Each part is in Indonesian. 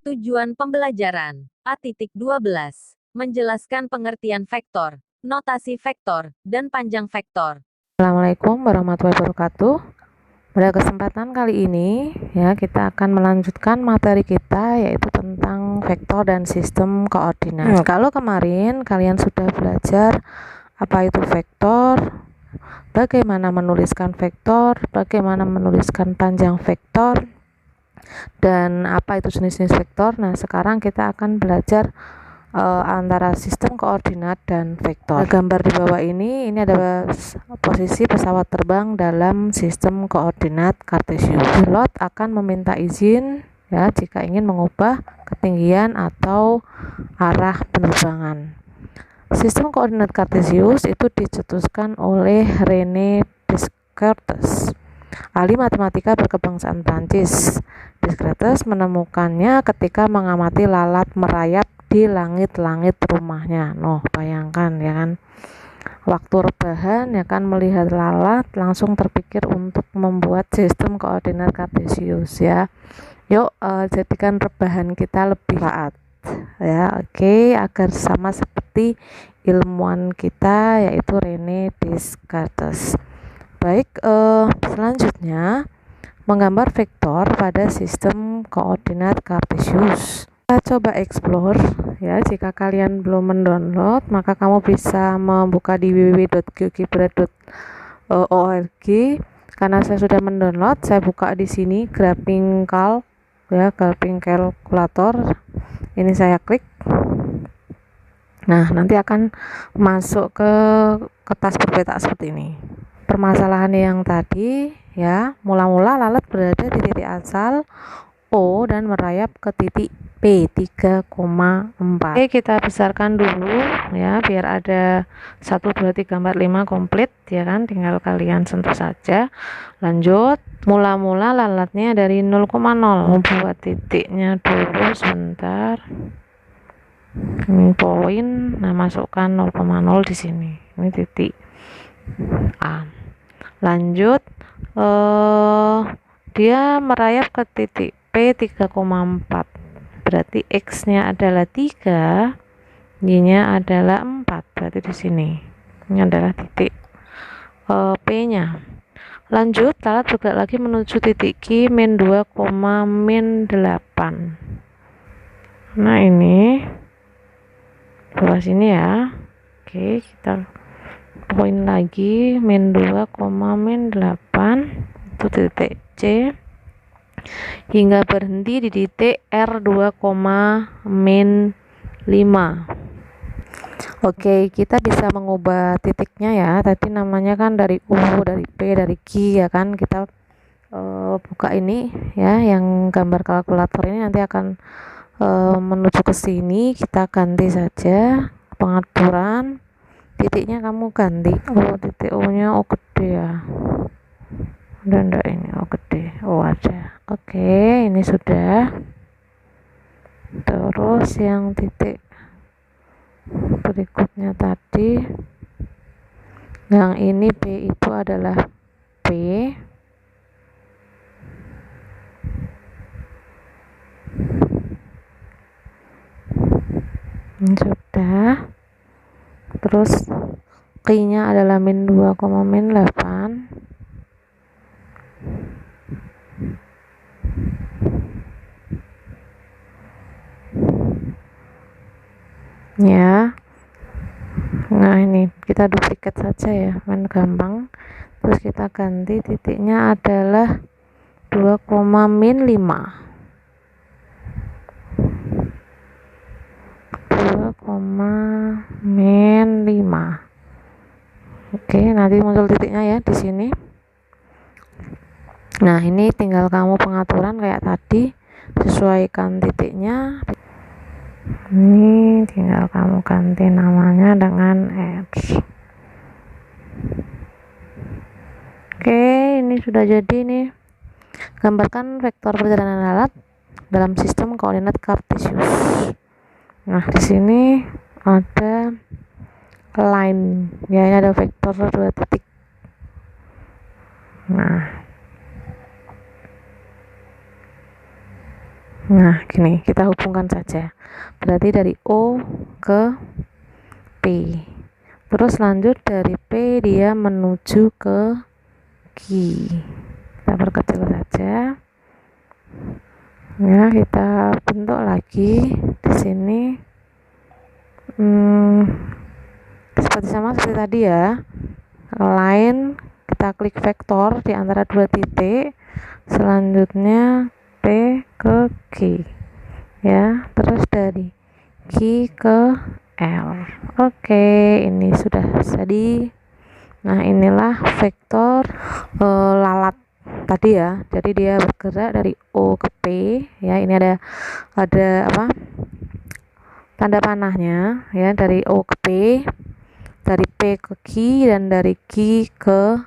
Tujuan pembelajaran A.12 menjelaskan pengertian vektor, notasi vektor, dan panjang vektor. Assalamualaikum warahmatullahi wabarakatuh. Pada kesempatan kali ini ya kita akan melanjutkan materi kita yaitu tentang vektor dan sistem koordinat. Kalau kemarin kalian sudah belajar apa itu vektor, bagaimana menuliskan vektor, bagaimana menuliskan panjang vektor, dan apa itu jenis-jenis vektor. Nah, sekarang kita akan belajar antara sistem koordinat dan vektor. Gambar di bawah ini ada posisi pesawat terbang dalam sistem koordinat Kartesius. Pilot akan meminta izin ya jika ingin mengubah ketinggian atau arah penerbangan. Sistem koordinat Kartesius itu dicetuskan oleh René Descartes, ahli matematika berkebangsaan Prancis. Descartes menemukannya ketika mengamati lalat merayap di langit-langit rumahnya. Noh, bayangkan ya kan, waktu rebahan ya kan melihat lalat langsung terpikir untuk membuat sistem koordinat Kartesius ya. Yuk jadikan rebahan kita lebih manfaat ya, oke, agar sama seperti ilmuwan kita yaitu René Descartes. Baik, selanjutnya menggambar vektor pada sistem koordinat Kartesius. Kita coba explore ya. Jika kalian belum mendownload, maka kamu bisa membuka di www.geokibra.org. Karena saya sudah mendownload, saya buka di sini graphing calc ya, graphing calculator. Ini saya klik. Nah, nanti akan masuk ke kertas berpetak seperti ini. Permasalahan yang tadi ya, mula-mula lalat berada di titik asal O dan merayap ke titik P 3,4. Oke, kita besarkan dulu ya biar ada 1 2 3 4 5 komplit ya kan, tinggal kalian sentuh saja. Lanjut, mula-mula lalatnya dari 0,0. Buat titiknya dulu sebentar. Ini poin, nah masukkan 0,0 di sini. Ini titik A. Lanjut, dia merayap ke titik P 3,4. Berarti X-nya adalah 3, Y-nya adalah 4. Berarti di sini. Ini adalah titik P-nya. Lanjut, lalat bergerak lagi menuju titik Q min 2, min 8. Nah, ini bawah sini ya. Oke, kita poin lagi min 2, min 8 itu titik C hingga berhenti di titik R2, min 5. Oke, kita bisa mengubah titiknya ya. Tadi namanya kan dari U, dari P, dari Q ya kan. Kita buka ini ya, yang gambar kalkulator ini nanti akan menuju ke sini. Kita ganti saja pengaturan. Titiknya kamu ganti. Oh, titik O-nya O gede ya. Udah enggak ini O gede. Oh, ada. Oke, ini sudah. Terus yang titik berikutnya tadi, yang ini B itu adalah P. Ini sudah. Terus Q-nya adalah min 2, min 8. Ya. Nah, ini kita duplikat saja ya, main gampang. Terus kita ganti titiknya adalah 2, min 5. 2, min 5. Oke, nanti muncul titiknya ya di sini. Nah, ini tinggal kamu pengaturan kayak tadi, sesuaikan titiknya. Ini tinggal kamu ganti namanya dengan X. Oke, ini sudah jadi nih. Gambarkan vektor perjalanan lalat dalam sistem koordinat Kartesius. Nah, di sini ada line ya, ini ada vektor 2 titik. Nah, Nah, gini, kita hubungkan saja. Berarti dari O ke P. Terus lanjut dari P dia menuju ke Q. Kita perkecil saja. Ya, kita bentuk lagi di sini. Seperti tadi ya. Line, kita klik vektor di antara dua titik. Selanjutnya P ke Q. Ya, terus dari Q ke L. Oke, ini sudah jadi. Nah, inilah vektor lalat tadi ya. Jadi dia bergerak dari O ke P ya. Ini ada apa? Tanda panahnya ya, dari O ke P, dari P ke Q, dan dari Q ke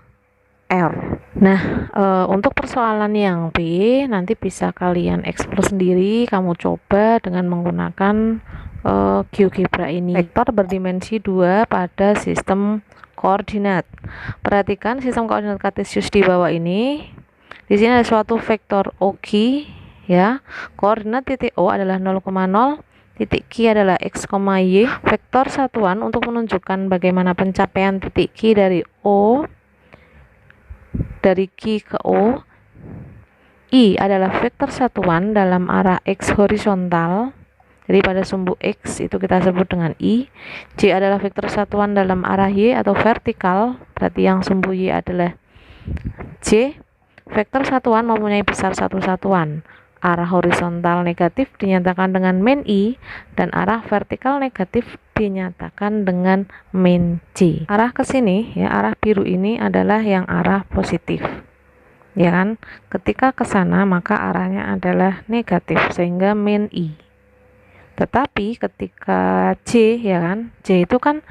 R. Nah, untuk persoalan yang B nanti bisa kalian eksplor sendiri, kamu coba dengan menggunakan GeoGebra ini. Vektor berdimensi 2 pada sistem koordinat. Perhatikan sistem koordinat kartesius di bawah ini. Di sini ada suatu vektor OQ ya. Koordinat titik O adalah 0,0, titik Q adalah x, y. Vektor satuan untuk menunjukkan bagaimana pencapaian titik Q dari O, dari Q ke O. I adalah vektor satuan dalam arah x horizontal. Jadi pada sumbu X itu kita sebut dengan I. J adalah vektor satuan dalam arah Y atau vertikal, berarti yang sumbu Y adalah J. Vektor satuan mempunyai besar satu satuan. Arah horizontal negatif dinyatakan dengan min I, dan arah vertikal negatif dinyatakan dengan min J. Arah ke sini ya, arah biru ini adalah yang arah positif. Ya kan? Ketika ke sana maka arahnya adalah negatif sehingga min I. Tetapi ketika J ya kan, J itu kan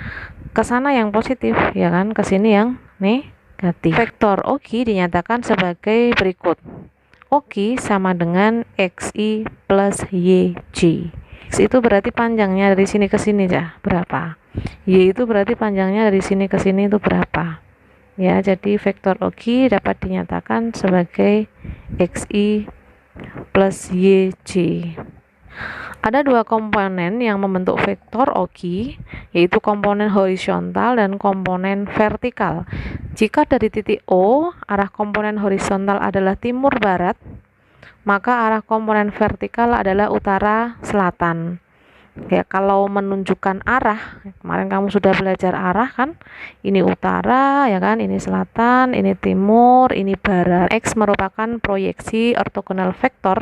ke sana yang positif ya kan, ke sini yang negatif. Vektor OQ dinyatakan sebagai berikut. OQ sama dengan XI plus YJ. X itu berarti panjangnya dari sini ke sini ya, berapa? Y itu berarti panjangnya dari sini ke sini itu berapa? Ya, jadi vektor OQ dapat dinyatakan sebagai XI plus YJ. Ada dua komponen yang membentuk vektor OQ, yaitu komponen horizontal dan komponen vertikal. Jika dari titik O, arah komponen horizontal adalah timur-barat, maka arah komponen vertikal adalah utara-selatan. Ya, kalau menunjukkan arah, kemarin kamu sudah belajar arah kan, ini utara ya kan, ini selatan, ini timur, ini barat. X merupakan proyeksi ortogonal vektor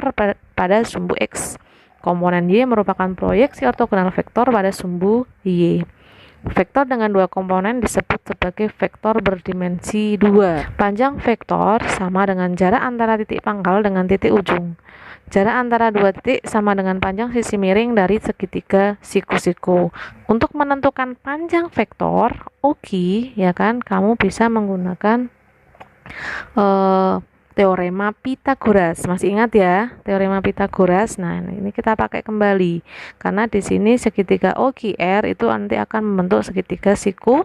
pada sumbu X. Komponen Y merupakan proyeksi ortogonal vektor pada sumbu Y. Vektor dengan dua komponen disebut sebagai vektor berdimensi 2. Panjang vektor sama dengan jarak antara titik pangkal dengan titik ujung. Jarak antara dua titik sama dengan panjang sisi miring dari segitiga siku-siku. Untuk menentukan panjang vektor OQ ya kan, kamu bisa menggunakan teorema Pythagoras. Masih ingat ya teorema Pythagoras? Nah, ini kita pakai kembali karena di sini segitiga OQR itu nanti akan membentuk segitiga siku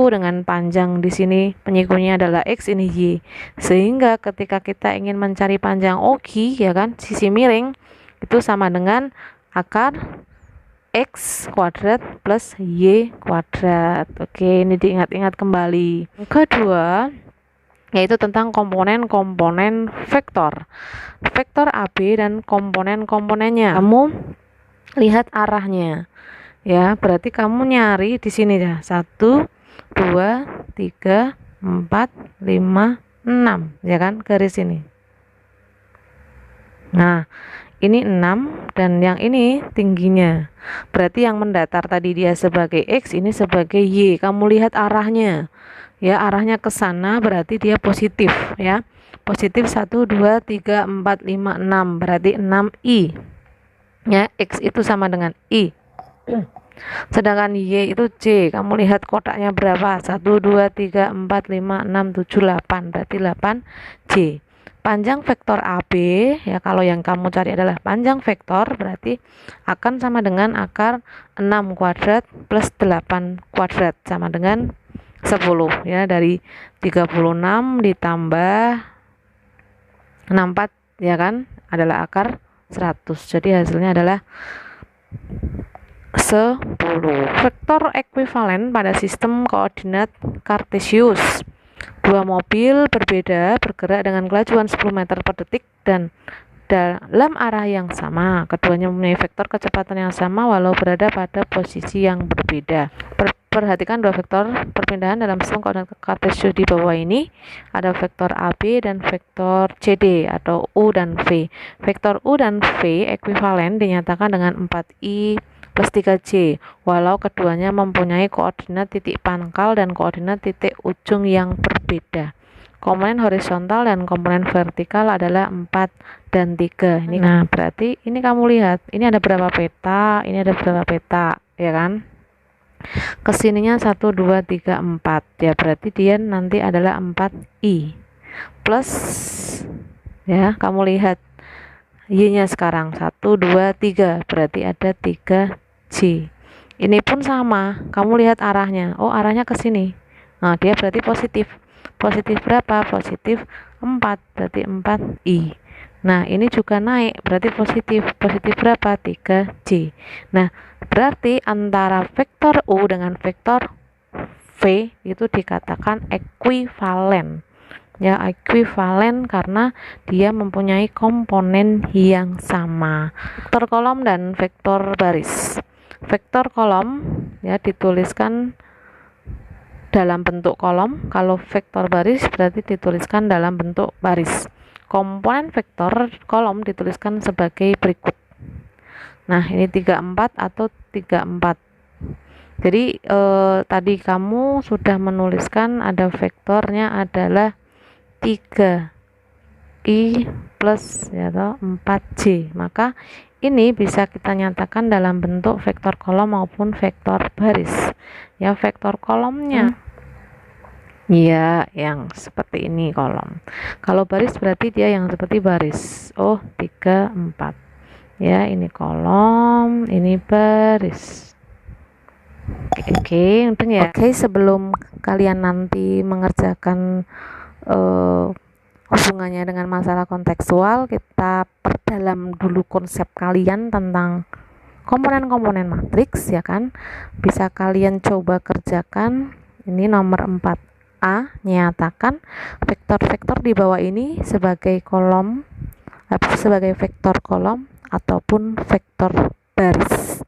dengan panjang di sini penyikunya adalah X, ini Y. Sehingga ketika kita ingin mencari panjang OQ ya kan, sisi miring itu sama dengan akar X kuadrat plus Y kuadrat. Oke, ini diingat-ingat kembali. Kedua, yaitu tentang komponen-komponen vektor. Vektor AB dan komponen-komponennya. Kamu lihat arahnya. Ya, berarti kamu nyari di sini ya. 1 2 3 4 5 6 ya kan, garis ini. Nah, ini 6 dan yang ini tingginya. Berarti yang mendatar tadi dia sebagai X, ini sebagai Y. Kamu lihat arahnya. Ya, arahnya ke sana berarti dia positif ya. Positif 1 2 3 4 5 6 berarti 6I. Ya, X itu sama dengan I. Sedangkan Y itu J. Kamu lihat kotaknya berapa? 1 2 3 4 5 6 7 8 berarti 8J. Panjang vektor AB ya, kalau yang kamu cari adalah panjang vektor berarti akan sama dengan akar 6 kuadrat plus 8 kuadrat sama dengan 10 ya, dari 36 ditambah 64 ya kan adalah akar 100. Jadi hasilnya adalah 10. Vektor ekuivalen pada sistem koordinat Kartesius. Dua mobil berbeda bergerak dengan kelajuan 10 meter per detik dan dalam arah yang sama. Keduanya mempunyai vektor kecepatan yang sama walau berada pada posisi yang berbeda. Perhatikan dua vektor perpindahan dalam sistem koordinat Kartesius di bawah ini. Ada vektor AB dan vektor CD atau U dan V. Vektor U dan V ekuivalen dinyatakan dengan 4I plus 3J, walau keduanya mempunyai koordinat titik pangkal dan koordinat titik ujung yang berbeda. Komponen horizontal dan komponen vertikal adalah 4 dan 3. Ini nah, berarti ini kamu lihat, ini ada berapa peta, ini ada berapa peta, ya kan? Kesininya 1, 2, 3, 4. Ya, berarti dia nanti adalah 4I. Plus, ya, kamu lihat Y-nya sekarang 1, 2, 3. Berarti ada 3J. Ini pun sama, kamu lihat arahnya. Oh, arahnya ke sini. Nah, dia berarti positif. Positif berapa? Positif 4, berarti 4I. Nah, ini juga naik, berarti positif. Positif berapa? 3J. Nah, berarti antara vektor U dengan vektor V itu dikatakan ekuivalen. Ya, ekuivalen karena dia mempunyai komponen yang sama. Vektor kolom dan vektor baris. Vektor kolom ya dituliskan dalam bentuk kolom, kalau vektor baris berarti dituliskan dalam bentuk baris. Komponen vektor kolom dituliskan sebagai berikut. Nah, ini 34 atau 34. Jadi tadi kamu sudah menuliskan ada vektornya adalah 3I plus ya toh 4J. Maka ini bisa kita nyatakan dalam bentuk vektor kolom maupun vektor baris. Ya, vektor kolomnya ya yang seperti ini kolom. Kalau baris berarti dia yang seperti baris. Oh, 3, 4. Ya, ini kolom, ini baris. Oke, untung ya. Oke, sebelum kalian nanti mengerjakan hubungannya dengan masalah kontekstual, kita perdalam dulu konsep kalian tentang komponen-komponen matriks, ya kan? Bisa kalian coba kerjakan. Ini nomor 4A, nyatakan vektor-vektor di bawah ini sebagai kolom, sebagai vektor kolom ataupun vektor baris.